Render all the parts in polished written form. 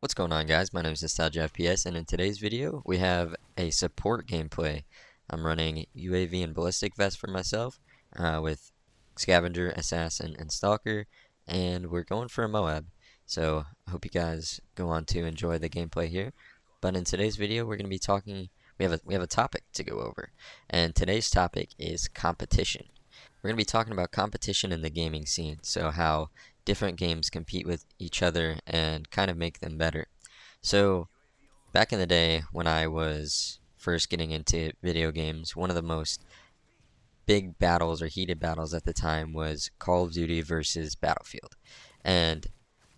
What's going on, guys? My name is Nostalgia FPS, and in today's video we have a support gameplay. I'm running UAV and Ballistic Vest for myself with Scavenger, Assassin, and Stalker, and we're going for a Moab. So I hope you guys go on to enjoy the gameplay here. But in today's video we're going to be talking. We have a topic to go over, and today's topic is competition. We're going to be talking about competition in the gaming scene, so how different games compete with each other and kind of make them better. So, back in the day when I was first getting into video games, one of the most big battles or heated battles at the time was Call of Duty versus Battlefield. And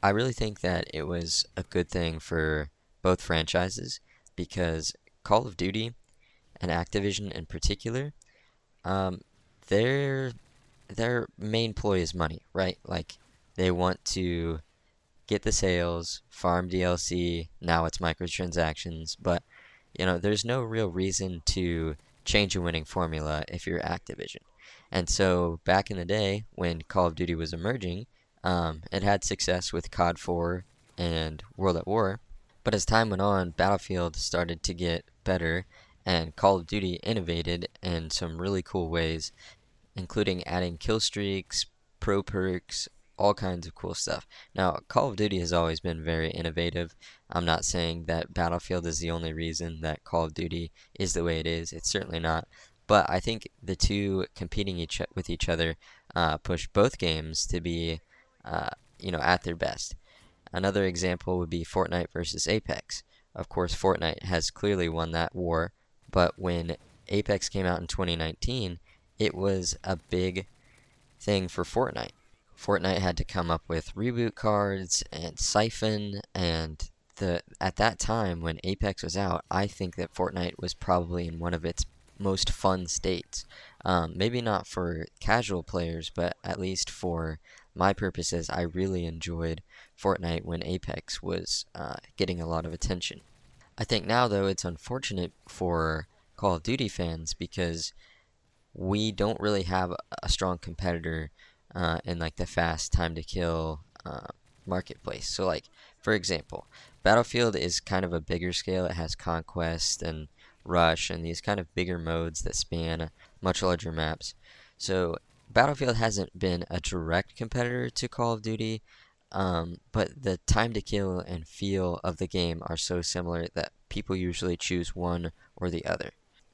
I really think that it was a good thing for both franchises because Call of Duty and Activision in particular, um, their their main ploy is money, right? Like they want to get the sales, farm DLC, now it's microtransactions, but there's no real reason to change a winning formula if you're Activision. And so back in the day when Call of Duty was emerging, it had success with COD 4 and World at War, but as time went on, Battlefield started to get better and Call of Duty innovated in some really cool ways, including adding kill streaks, pro perks, all kinds of cool stuff. Now, Call of Duty has always been very innovative. I'm not saying that Battlefield is the only reason that Call of Duty is the way it is. It's certainly not. But I think the two competing with each other push both games to be, at their best. Another example would be Fortnite versus Apex. Of course, Fortnite has clearly won that war, but when Apex came out in 2019, it was a big thing for Fortnite. Fortnite had to come up with reboot cards and Siphon, and at that time when Apex was out, I think that Fortnite was probably in one of its most fun states. Maybe not for casual players, but at least for my purposes, I really enjoyed Fortnite when Apex was getting a lot of attention. I think now, though, it's unfortunate for Call of Duty fans because we don't really have a strong competitor in like the fast time to kill marketplace. So like for example, Battlefield is kind of a bigger scale. It has Conquest and Rush and these kind of bigger modes that span much larger maps. So Battlefield hasn't been a direct competitor to Call of Duty, but the time to kill and feel of the game are so similar that people usually choose one or the other.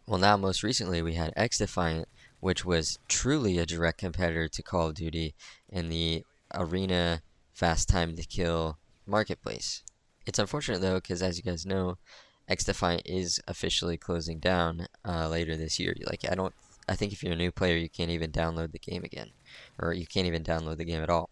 Well, now most recently we had X Defiant, which was truly a direct competitor to Call of Duty in the arena fast time to kill marketplace. It's unfortunate though, because as you guys know, X Defiant is officially closing down later this year. I think if you're a new player, you can't even download the game again, or you can't even download the game at all.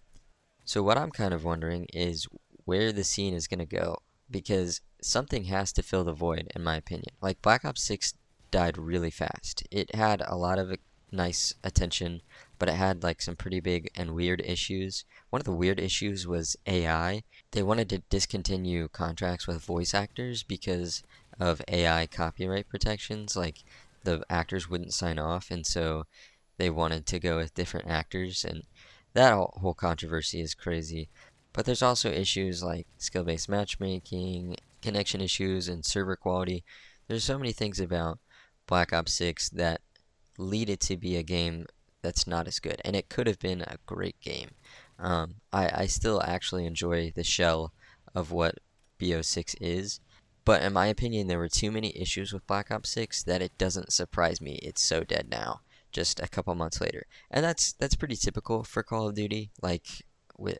So what I'm kind of wondering is where the scene is gonna go, because something has to fill the void, in my opinion. Like Black Ops 6 died really fast. It had a lot of nice attention, but it had like some pretty big and weird issues. One of the weird issues was AI. They wanted to discontinue contracts with voice actors because of AI copyright protections. Like the actors wouldn't sign off, and so they wanted to go with different actors, and that whole controversy is crazy. But there's also issues like skill-based matchmaking, connection issues, and server quality. There's so many things about Black Ops 6 that lead it to be a game that's not as good. And it could have been a great game. I still actually enjoy the shell of what BO6 is. But in my opinion, there were too many issues with Black Ops 6 that it doesn't surprise me it's so dead now, just a couple months later. And that's pretty typical for Call of Duty, like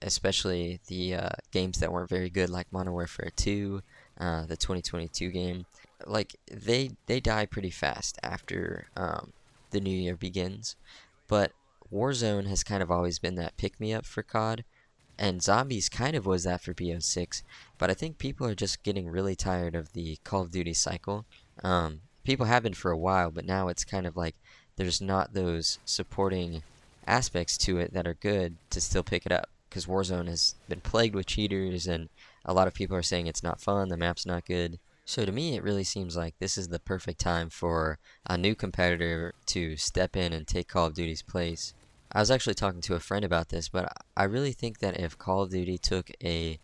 especially the games that weren't very good, like Modern Warfare 2, the 2022 game. Like they die pretty fast after the new year begins. But Warzone has kind of always been that pick me up for COD, and Zombies kind of was that for BO6. But I think people are just getting really tired of the Call of Duty cycle. People have been for a while, but now it's kind of like there's not those supporting aspects to it that are good to still pick it up. Because Warzone has been plagued with cheaters, and a lot of people are saying it's not fun, the map's not good. So to me, it really seems like this is the perfect time for a new competitor to step in and take Call of Duty's place. I was actually talking to a friend about this, but I really think that if Call of Duty took a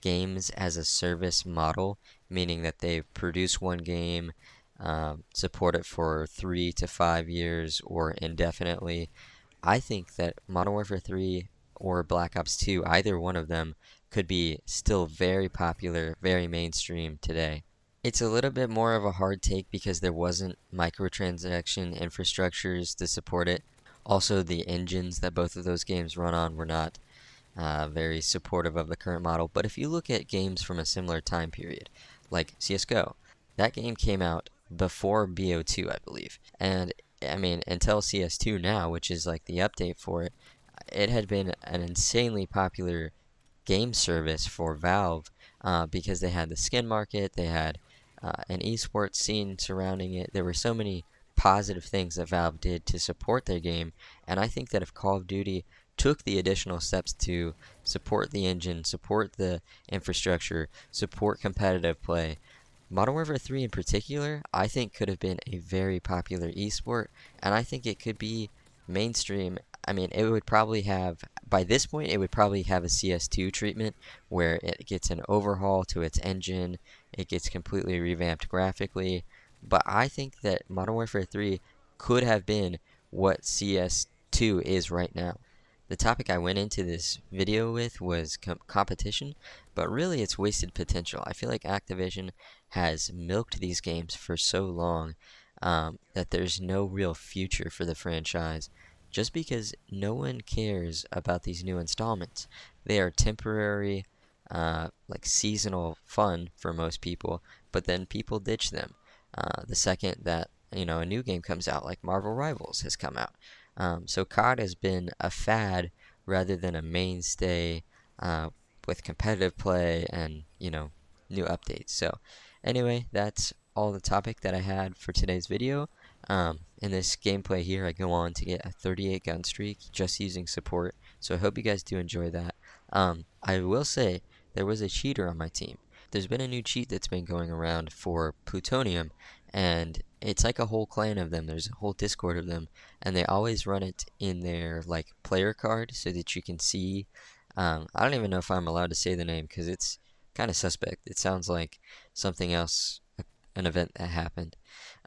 games as a service model, meaning that they produce one game, support it for 3 to 5 years or indefinitely. I think that Modern Warfare 3 or Black Ops 2, either one of them, could be still very popular, very mainstream today. It's a little bit more of a hard take because there wasn't microtransaction infrastructures to support it. Also, the engines that both of those games run on were not very supportive of the current model. But if you look at games from a similar time period, like CSGO, that game came out before BO2, I believe. And I mean, until CS2 now, which is like the update for it, it had been an insanely popular game service for Valve because they had the skin market, they had an esports scene surrounding it. There were so many positive things that Valve did to support their game, and I think that if Call of Duty took the additional steps to support the engine, support the infrastructure, support competitive play, Modern Warfare 3 in particular, I think could have been a very popular esport, and I think it could be mainstream. I mean, it would probably have, by this point, it would probably have a CS2 treatment where it gets an overhaul to its engine, it gets completely revamped graphically, but I think that Modern Warfare 3 could have been what CS2 is right now. The topic I went into this video with was competition, but really it's wasted potential. I feel like Activision has milked these games for so long that there's no real future for the franchise just because no one cares about these new installments. They are temporary, like seasonal fun for most people, but then people ditch them the second that a new game comes out, like Marvel Rivals has come out. So COD has been a fad rather than a mainstay with competitive play and new updates. So anyway, that's all the topic that I had for today's video. In this gameplay here, I go on to get a 38 gun streak just using support. So I hope you guys do enjoy that. I will say there was a cheater on my team. There's been a new cheat that's been going around for plutonium, and it's like a whole clan of them. There's a whole Discord of them, and they always run it in their like player card so that you can see. I don't even know if I'm allowed to say the name because it's kind of suspect. It sounds like something else, an event that happened.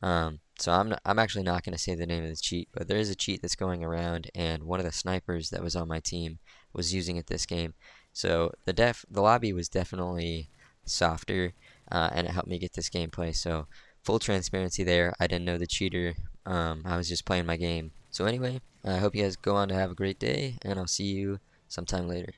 So I'm actually not going to say the name of the cheat, but there is a cheat that's going around, and one of the snipers that was on my team was using it this game. So the lobby was definitely softer, and it helped me get this gameplay. So full transparency there. I didn't know the cheater. I was just playing my game. So anyway, I hope you guys go on to have a great day, and I'll see you sometime later.